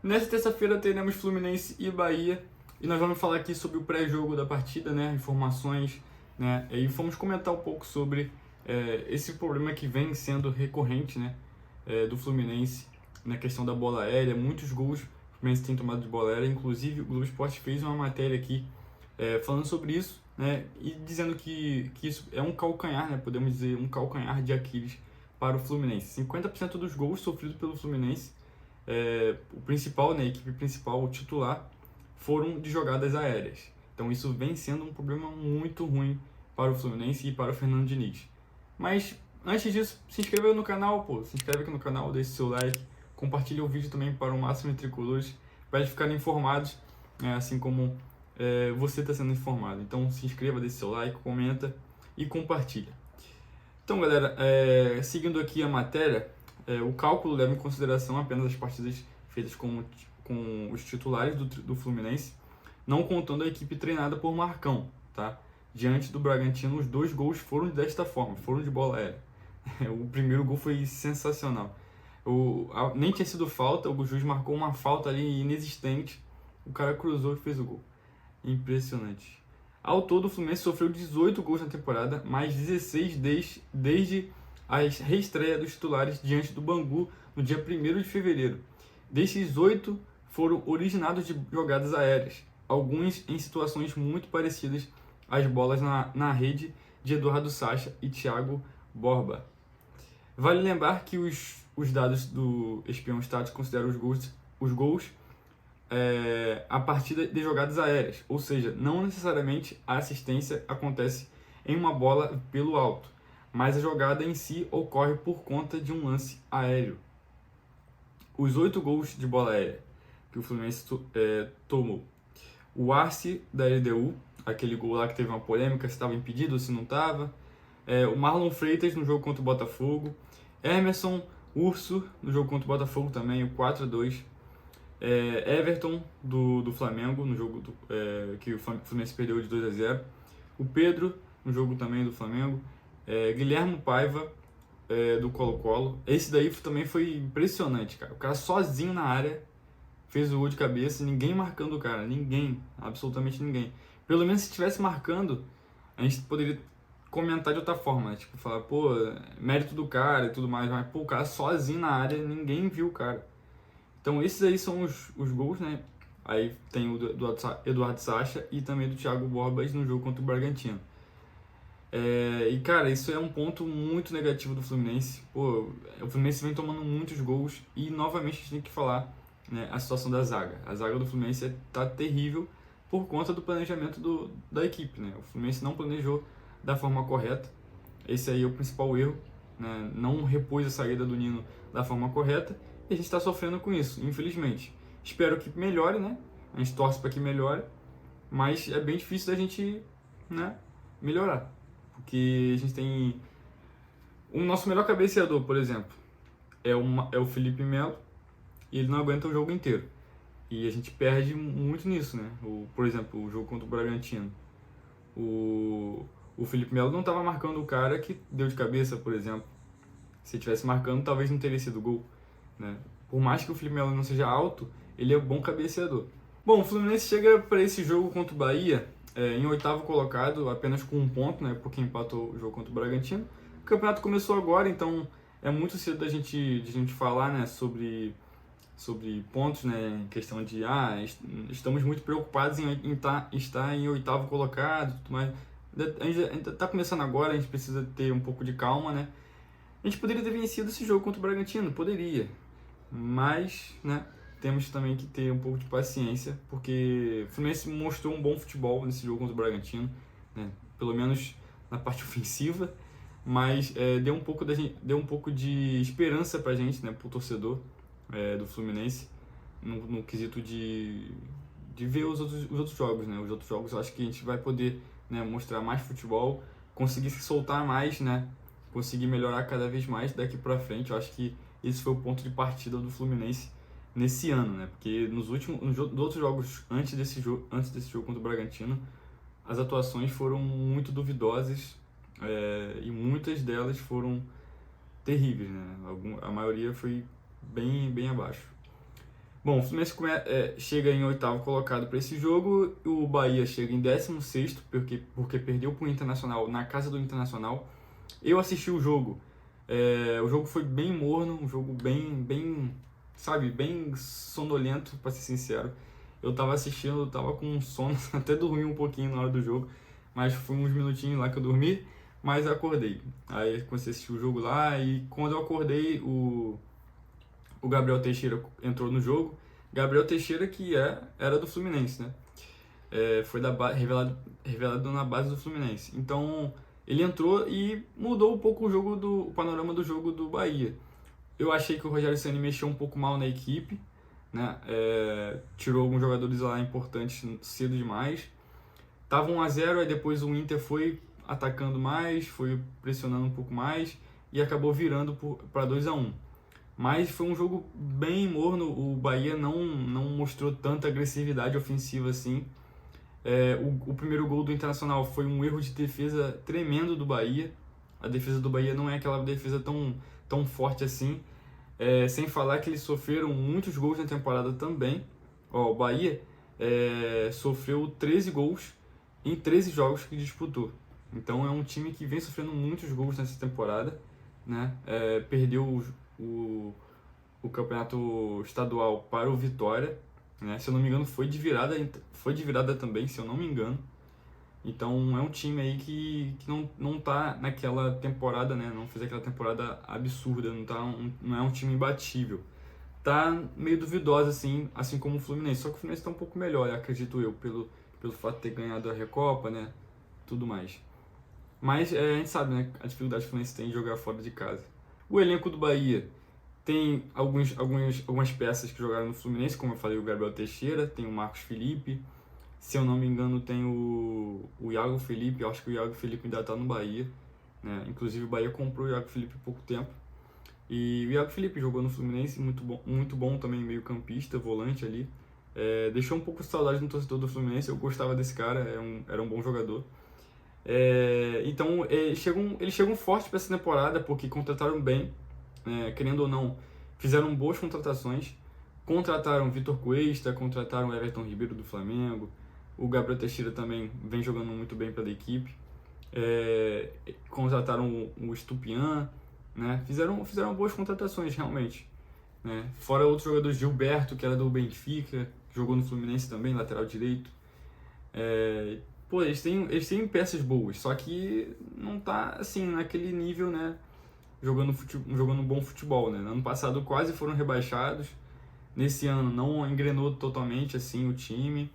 Nesta terça-feira teremos Fluminense e Bahia e nós vamos falar aqui sobre o pré-jogo da partida, né, informações, né, e vamos comentar um pouco sobre esse problema que vem sendo recorrente, né, do Fluminense na questão da bola aérea. Muitos gols o Fluminense tem tomado de bola aérea, inclusive o Globo Esporte fez uma matéria aqui falando sobre isso, né, e dizendo que isso é um calcanhar, né, podemos dizer, um calcanhar de Aquiles para o Fluminense. 50% dos gols sofridos pelo Fluminense, o principal, né, a equipe principal, o titular, foram de jogadas aéreas. Então isso vem sendo um problema muito ruim para o Fluminense e para o Fernando Diniz. Mas antes disso, se inscreva no canal, se inscreve aqui no canal, deixe seu like, compartilhe o vídeo também para o máximo de tricolores, para eles ficarem informados, assim como você está sendo informado. Então se inscreva, deixe seu like, comenta e compartilha. Então, galera, seguindo aqui a matéria, o cálculo leva em consideração apenas as partidas feitas com os titulares do Fluminense, não contando a equipe treinada por Marcão, tá? Diante do Bragantino, os 2 gols foram desta forma, foram de bola aérea. O primeiro gol foi sensacional. Nem tinha sido falta, o juiz marcou uma falta ali inexistente, o cara cruzou e fez o gol. Impressionante. Ao todo, o Fluminense sofreu 18 gols na temporada, mais 16 desde a reestreia dos titulares diante do Bangu no dia 1º de fevereiro. Desses 8 foram originados de jogadas aéreas, alguns em situações muito parecidas às bolas na rede de Eduardo Sacha e Thiago Borba. Vale lembrar que os dados do Espião Stats consideram os gols a partir de jogadas aéreas, ou seja, não necessariamente a assistência acontece em uma bola pelo alto, mas a jogada em si ocorre por conta de um lance aéreo. Os 8 gols de bola aérea que o Fluminense tomou: o Arce da LDU, aquele gol lá que teve uma polêmica se estava impedido ou se não estava, o Marlon Freitas no jogo contra o Botafogo, Emerson Urso no jogo contra o Botafogo também, o 4-2, Everton do Flamengo no jogo que o Fluminense perdeu de 2-0, o Pedro no jogo também do Flamengo, Guilherme Paiva do Colo-Colo. Esse daí também foi impressionante, cara. O cara sozinho na área fez o gol de cabeça, ninguém marcando o cara, ninguém, absolutamente ninguém. Pelo menos se estivesse marcando, a gente poderia comentar de outra forma, né? Tipo, falar, mérito do cara e tudo mais, mas o cara sozinho na área, ninguém viu o cara. Então esses aí são os gols, né? Aí tem o do Eduardo Sacha e também do Thiago Borbas no jogo contra o Bragantino. E cara, isso é um ponto muito negativo do Fluminense. O Fluminense vem tomando muitos gols e novamente a gente tem que falar, né, a situação da zaga. A zaga do Fluminense tá terrível por conta do planejamento da equipe, né? O Fluminense não planejou da forma correta. Esse aí é o principal erro, né? Não repôs a saída do Nino da forma correta. E a gente está sofrendo com isso, infelizmente. Espero que melhore, né? A gente torce para que melhore, mas é bem difícil da gente, né, melhorar. Porque a gente tem... O nosso melhor cabeceador, por exemplo, é o Felipe Melo, e ele não aguenta o jogo inteiro. E a gente perde muito nisso, né? Por exemplo, o jogo contra o Bragantino. O Felipe Melo não estava marcando o cara que deu de cabeça, por exemplo. Se estivesse marcando, talvez não teria sido gol, né? Por mais que o Felipe Melo não seja alto, ele é um bom cabeceador. Bom, o Fluminense chega para esse jogo contra o Bahia em 8º colocado, apenas com 1 ponto, né? Porque empatou o jogo contra o Bragantino. O campeonato começou agora, então é muito cedo de a gente falar, né, sobre pontos, né, em questão de estamos muito preocupados em estar em 8º colocado, tudo mais. A gente está começando agora, a gente precisa ter um pouco de calma, né? A gente poderia ter vencido esse jogo contra o Bragantino, poderia, mas, né, temos também que ter um pouco de paciência, porque o Fluminense mostrou um bom futebol nesse jogo contra o Bragantino, né, pelo menos na parte ofensiva, mas deu um pouco de esperança pra gente, né, pro torcedor do Fluminense, no quesito de ver os outros jogos, né? Os outros jogos eu acho que a gente vai poder, né, mostrar mais futebol, conseguir se soltar mais, né? Conseguir melhorar cada vez mais daqui pra frente. Eu acho que esse foi o ponto de partida do Fluminense nesse ano, né? Porque nos outros jogos antes desse jogo contra o Bragantino, as atuações foram muito duvidosas e muitas delas foram terríveis, né? A maioria foi bem abaixo. Bom, o Fluminense chega em oitavo colocado para esse jogo, o Bahia chega em 16º, porque perdeu para o Internacional na casa do Internacional. Eu assisti o jogo foi bem morno, um jogo sabe, bem sonolento, para ser sincero. Eu tava assistindo, eu tava com sono, até dormi um pouquinho na hora do jogo, mas foi uns minutinhos lá que eu dormi, mas acordei. Aí comecei a assistir o jogo lá e quando eu acordei, o Gabriel Teixeira entrou no jogo. Gabriel Teixeira que era do Fluminense, né? Foi revelado na base do Fluminense. Então ele entrou e mudou um pouco o panorama do jogo do Bahia. Eu achei que o Rogério Ceni mexeu um pouco mal na equipe, né? Tirou alguns jogadores lá importantes cedo demais. Tava 1-0, aí depois o Inter foi atacando mais, foi pressionando um pouco mais e acabou virando para 2-1. Mas foi um jogo bem morno, o Bahia não mostrou tanta agressividade ofensiva assim. O primeiro gol do Internacional foi um erro de defesa tremendo do Bahia. A defesa do Bahia não é aquela defesa tão forte assim. Sem falar que eles sofreram muitos gols na temporada também. O Bahia sofreu 13 gols em 13 jogos que disputou. Então é um time que vem sofrendo muitos gols nessa temporada, né? Perdeu o campeonato estadual para o Vitória, né? Se eu não me engano foi de virada também, se eu não me engano. Então é um time aí que não tá naquela temporada, né? Não fez aquela temporada absurda, não é um time imbatível. Tá meio duvidosa assim como o Fluminense, só que o Fluminense tá um pouco melhor, acredito eu, pelo fato de ter ganhado a Recopa, né? Tudo mais. Mas a gente sabe, né? A dificuldade que o Fluminense tem de jogar fora de casa. O elenco do Bahia tem algumas peças que jogaram no Fluminense, como eu falei, o Gabriel Teixeira, tem o Marcos Felipe, se eu não me engano tem o Iago Felipe, eu acho que o Iago Felipe ainda está no Bahia, né? Inclusive o Bahia comprou o Iago Felipe há pouco tempo, e o Iago Felipe jogou no Fluminense, muito bom também, meio campista, volante ali, deixou um pouco de saudade no torcedor do Fluminense, eu gostava desse cara, era um bom jogador. Então eles chegam forte para essa temporada porque contrataram bem, querendo ou não, fizeram boas contratações, contrataram Vitor Cuesta, contrataram Everton Ribeiro do Flamengo, o Gabriel Teixeira também vem jogando muito bem pela equipe, contrataram o Estupian, né? Fizeram boas contratações realmente, né? Fora outros jogadores, Gilberto, que era do Benfica, jogou no Fluminense também, lateral direito. Pô, eles têm peças boas, só que não tá assim naquele nível, né? Jogando um bom futebol, né? No ano passado quase foram rebaixados. Nesse ano não engrenou totalmente assim o time,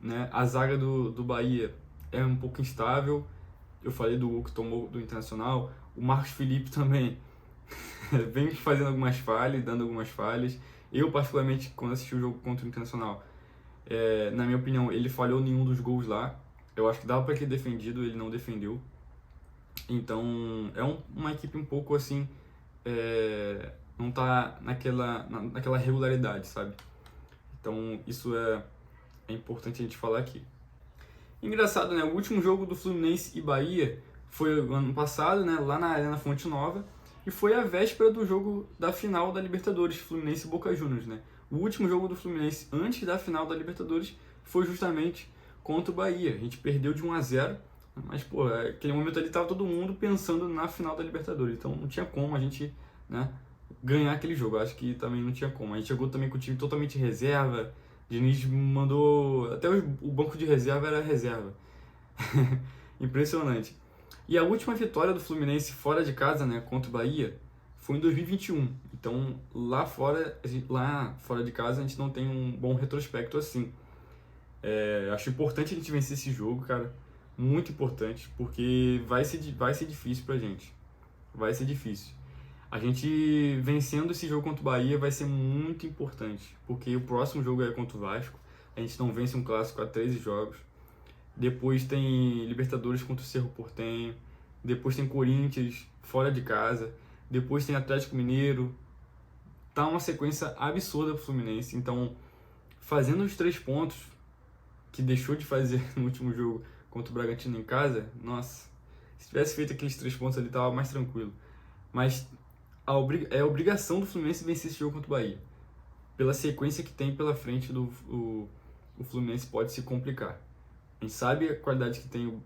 né? A zaga do Bahia é um pouco instável. Eu falei do gol que tomou do Internacional. O Marcos Felipe também vem fazendo algumas falhas, dando algumas falhas. Eu, particularmente, quando assisti o jogo contra o Internacional, na minha opinião, ele falhou nenhum dos gols lá. Eu acho que dava para ter defendido, ele não defendeu. Então, uma equipe um pouco assim, não tá naquela regularidade, sabe? Então, isso é importante a gente falar aqui. Engraçado, né? O último jogo do Fluminense e Bahia foi ano passado, né? Lá na Arena Fonte Nova. E foi a véspera do jogo da final da Libertadores, Fluminense e Boca Juniors, né? O último jogo do Fluminense antes da final da Libertadores foi justamente contra o Bahia. A gente perdeu de 1-0, mas, pô, naquele momento ali tava todo mundo pensando na final da Libertadores. Então não tinha como a gente, né, ganhar aquele jogo. Eu acho que também não tinha como. A gente chegou também com o time totalmente reserva. Diniz mandou... Até o banco de reserva era reserva. Impressionante. E a última vitória do Fluminense fora de casa, né, contra o Bahia, foi em 2021. Então, lá fora de casa, a gente não tem um bom retrospecto assim. Acho importante a gente vencer esse jogo, cara. Muito importante, porque vai ser difícil pra gente. Vai ser difícil. A gente vencendo esse jogo contra o Bahia vai ser muito importante, porque o próximo jogo é contra o Vasco. A gente não vence um clássico há 13 jogos. Depois tem Libertadores contra o Cerro Porteño. Depois tem Corinthians fora de casa. Depois tem Atlético Mineiro. Tá uma sequência absurda pro Fluminense. Então, fazendo os 3 pontos que deixou de fazer no último jogo contra o Bragantino em casa, nossa, se tivesse feito aqueles 3 pontos ali tava mais tranquilo. Mas é obrigação do Fluminense vencer esse jogo contra o Bahia. pela sequência que tem pela frente o Fluminense pode se complicar. A gente sabe a qualidade que tem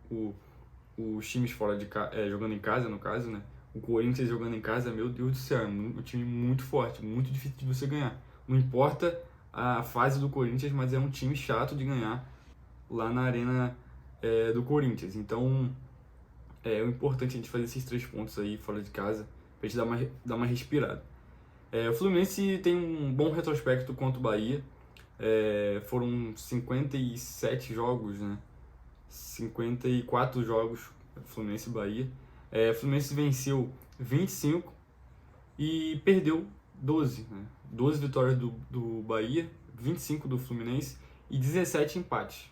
os times fora de jogando em casa, no caso, né? O Corinthians jogando em casa, meu Deus do céu, é um time muito forte, muito difícil de você ganhar. Não importa a fase do Corinthians, mas é um time chato de ganhar lá na arena do Corinthians. Então, é importante a gente fazer esses 3 pontos aí fora de casa, pra gente dar uma respirada. O Fluminense tem um bom retrospecto contra o Bahia. Foram 57 jogos, né? 54 jogos Fluminense e Bahia. O Fluminense venceu 25 e perdeu 12, né? 12 vitórias do Bahia, 25 do Fluminense e 17 empates.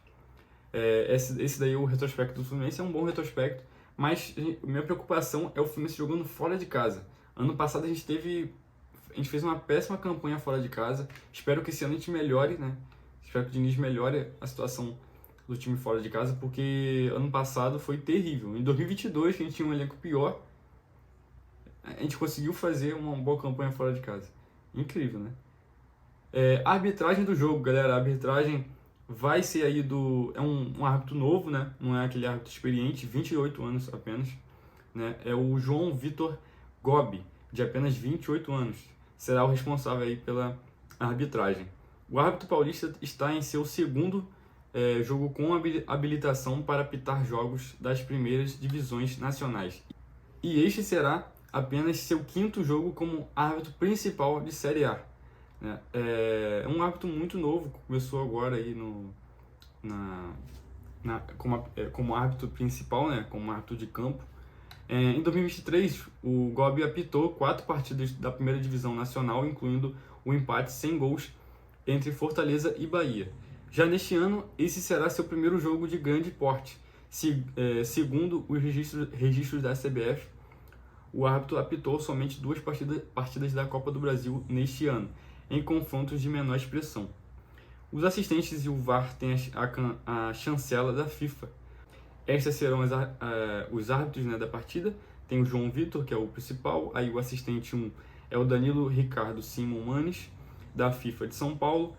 Esse daí, o retrospecto do Fluminense é um bom retrospecto, mas minha preocupação é o Fluminense jogando fora de casa. Ano passado a gente fez uma péssima campanha fora de casa. Espero que esse ano a gente melhore, né? Espero que o Diniz melhore a situação do time fora de casa, porque ano passado foi terrível. Em 2022, que a gente tinha um elenco pior, a gente conseguiu fazer uma boa campanha fora de casa. Incrível, né? A arbitragem do jogo, galera. A arbitragem vai ser aí é um árbitro novo, né? Não é aquele árbitro experiente, 28 anos apenas, né? É o João Vitor Gobi, de apenas 28 anos. Será o responsável aí pela arbitragem. O árbitro paulista está em seu segundo jogo com habilitação para apitar jogos das primeiras divisões nacionais. E este será apenas seu 5º jogo como árbitro principal de Série A. É um árbitro muito novo, começou agora aí como árbitro principal, né, como árbitro de campo. Em 2023, o Gobi apitou 4 partidas da primeira divisão nacional, incluindo o empate sem gols entre Fortaleza e Bahia. Já neste ano, esse será seu primeiro jogo de grande porte. Segundo os registros da CBF, o árbitro apitou somente 2 partidas da Copa do Brasil neste ano, em confrontos de menor expressão. Os assistentes e o VAR têm a chancela da FIFA. Estes serão os árbitros, né, da partida. Tem o João Vitor, que é o principal. Aí o assistente 1 é o Danilo Ricardo Simon Manes, da FIFA de São Paulo.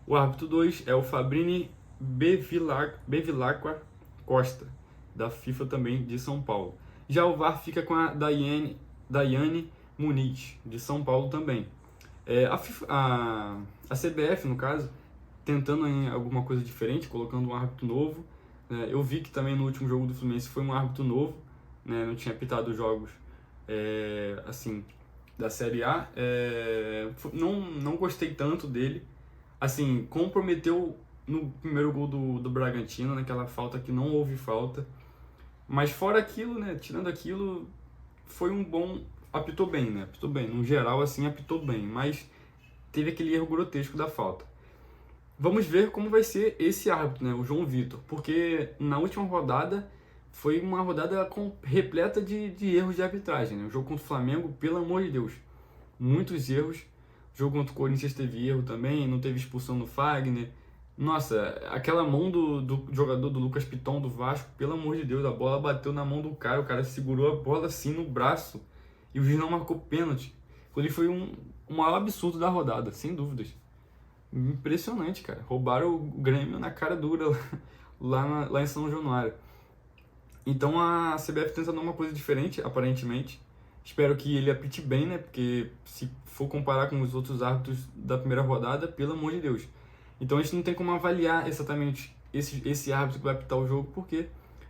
O árbitro 2 é o Fabrini Bevilacqua Costa, da FIFA também de São Paulo. Já o VAR fica com a Daiane Muniz, de São Paulo também. A CBF, no caso, tentando em alguma coisa diferente, colocando um árbitro novo. Eu vi que também no último jogo do Fluminense foi um árbitro novo, né? Não tinha apitado jogos assim, da Série A. Não gostei tanto dele. Assim, comprometeu no primeiro gol do Bragantino, naquela falta que não houve falta. Mas fora aquilo, né? Tirando aquilo, foi um bom... Apitou bem, né? Apitou bem. No geral, assim, apitou bem. Mas teve aquele erro grotesco da falta. Vamos ver como vai ser esse árbitro, né? O João Vitor. Porque na última rodada foi uma rodada repleta de erros de arbitragem, né? O jogo contra o Flamengo, pelo amor de Deus, muitos erros. O jogo contra o Corinthians teve erro também, não teve expulsão no Fagner. Nossa, aquela mão do jogador do Lucas Piton do Vasco, pelo amor de Deus, a bola bateu na mão do cara, o cara segurou a bola assim no braço e o juiz não marcou pênalti. Ele foi o maior absurdo da rodada, sem dúvidas. Impressionante, cara. Roubaram o Grêmio na cara dura lá em São Januário. Então a CBF tenta dar uma coisa diferente, aparentemente. Espero que ele apite bem, né? Porque se for comparar com os outros árbitros da primeira rodada, pelo amor de Deus. Então a gente não tem como avaliar exatamente esse árbitro que vai apitar o jogo, porque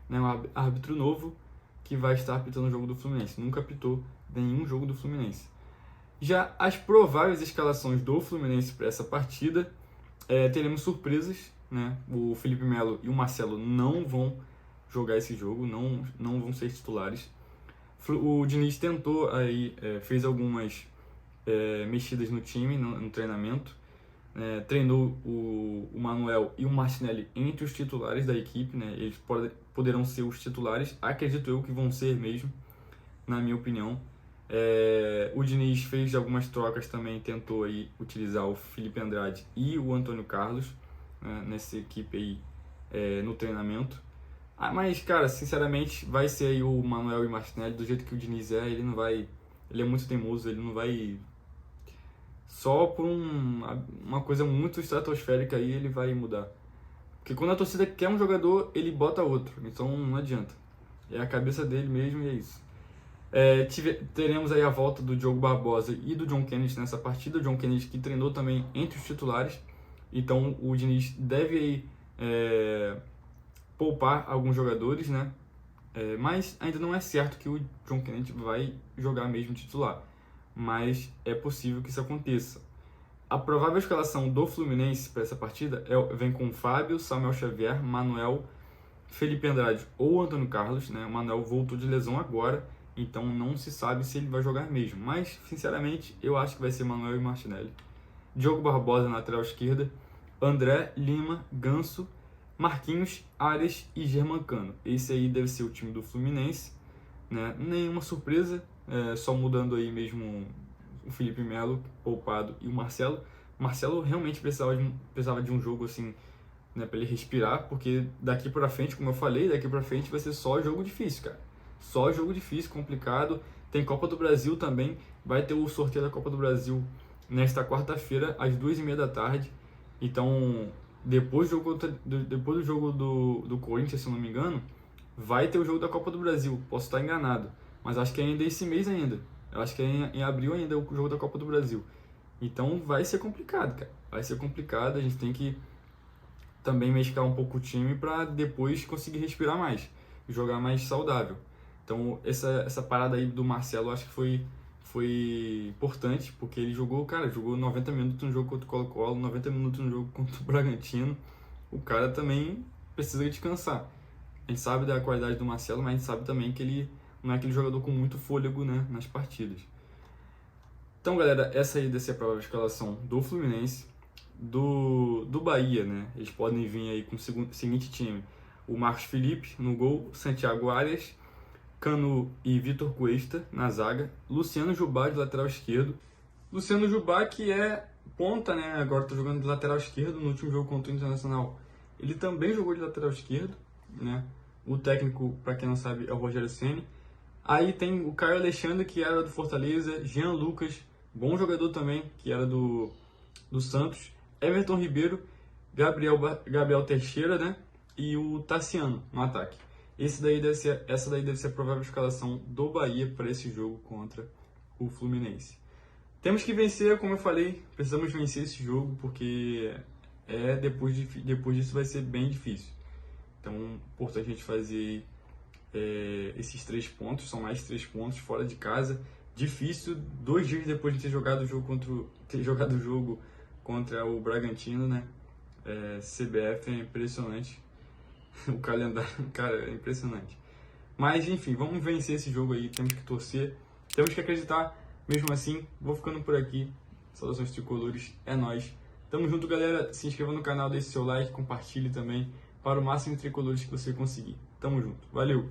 é um árbitro novo que vai estar apitando o jogo do Fluminense. Nunca apitou nenhum jogo do Fluminense. Já as prováveis escalações do Fluminense para essa partida, teremos surpresas, né? O Felipe Melo e o Marcelo não vão jogar esse jogo, não vão ser titulares. O Diniz tentou aí, fez algumas mexidas no time, no treinamento. Treinou o Manuel e o Martinelli entre os titulares da equipe, né? Eles poderão ser os titulares, acredito eu que vão ser mesmo, na minha opinião. O Diniz fez algumas trocas também, tentou aí utilizar o Felipe Andrade e o Antônio Carlos, né, nessa equipe aí no treinamento. Mas, cara, sinceramente, vai ser aí o Manuel e o Martinelli, do jeito que o Diniz ele não vai... Ele é muito teimoso, ele não vai Só por uma coisa muito estratosférica aí ele vai mudar. Porque quando a torcida quer um jogador, ele bota outro. Então não adianta. É a cabeça dele mesmo e é isso. Teremos aí a volta do Diogo Barbosa e do John Kennedy nessa partida. O John Kennedy que treinou também entre os titulares. Então o Diniz deve aí, poupar alguns jogadores, né? Mas ainda não é certo que o John Kennedy vai jogar mesmo titular. Mas é possível que isso aconteça. A provável escalação do Fluminense para essa partida vem com Fábio, Samuel Xavier, Manuel, Felipe Andrade ou Antônio Carlos, né? O Manuel voltou de lesão agora, então não se sabe se ele vai jogar mesmo. Mas, sinceramente, eu acho que vai ser Manuel e Martinelli. Diogo Barbosa na lateral esquerda, André, Lima, Ganso, Marquinhos, Arias e Germancano. Esse aí deve ser o time do Fluminense, né? Nenhuma surpresa, só mudando aí mesmo o Felipe Melo, poupado, e o Marcelo. O Marcelo realmente precisava de um jogo assim, né, para ele respirar, porque daqui pra frente, como eu falei, daqui pra frente vai ser só jogo difícil, cara. Só jogo difícil, complicado. Tem Copa do Brasil também, vai ter o sorteio da Copa do Brasil nesta quarta-feira, às 2h30 da tarde. Então, depois do jogo do Corinthians, se eu não me engano, vai ter o jogo da Copa do Brasil. Posso estar enganado, mas acho que ainda é esse mês ainda. Eu acho que é em abril ainda o jogo da Copa do Brasil. Então vai ser complicado, cara. Vai ser complicado, a gente tem que também mesclar um pouco o time para depois conseguir respirar mais, jogar mais saudável. Então essa parada aí do Marcelo eu acho que foi importante, porque ele jogou 90 minutos no jogo contra o Colo-Colo, 90 minutos no jogo contra o Bragantino. O cara também precisa descansar. A gente sabe da qualidade do Marcelo, mas a gente sabe também que ele não é aquele jogador com muito fôlego, né, nas partidas. Então, galera, essa aí deve ser a provável escalação do Fluminense. Do Bahia, né? Eles podem vir aí com o seguinte time: o Marcos Felipe no gol, Santiago Arias, Canu e Vitor Cuesta na zaga, Luciano Jubá de lateral esquerdo. Luciano Jubá, que é ponta, né? Agora tá jogando de lateral esquerdo. No último jogo contra o Internacional, ele também jogou de lateral esquerdo, né? O técnico, para quem não sabe, é o Rogério Ceni. Aí tem o Caio Alexandre, que era do Fortaleza, Jean Lucas, bom jogador também, que era do Santos, Everton Ribeiro, Gabriel Teixeira, né? E o Tassiano no ataque. Essa daí deve ser a provável escalação do Bahia para esse jogo contra o Fluminense. Temos que vencer, como eu falei, precisamos vencer esse jogo, porque depois disso vai ser bem difícil. Então, importante a gente fazer esses 3 pontos, são mais 3 pontos fora de casa. Difícil, 2 dias depois de ter jogado o jogo contra o Bragantino, né? CBF é impressionante. O calendário, cara, é impressionante. Mas, enfim, vamos vencer esse jogo aí, temos que torcer, temos que acreditar. Mesmo assim, vou ficando por aqui. Saudações tricolores, é nóis. Tamo junto, galera. Se inscreva no canal, deixe seu like, compartilhe também, para o máximo de tricolores que você conseguir. Tamo junto. Valeu!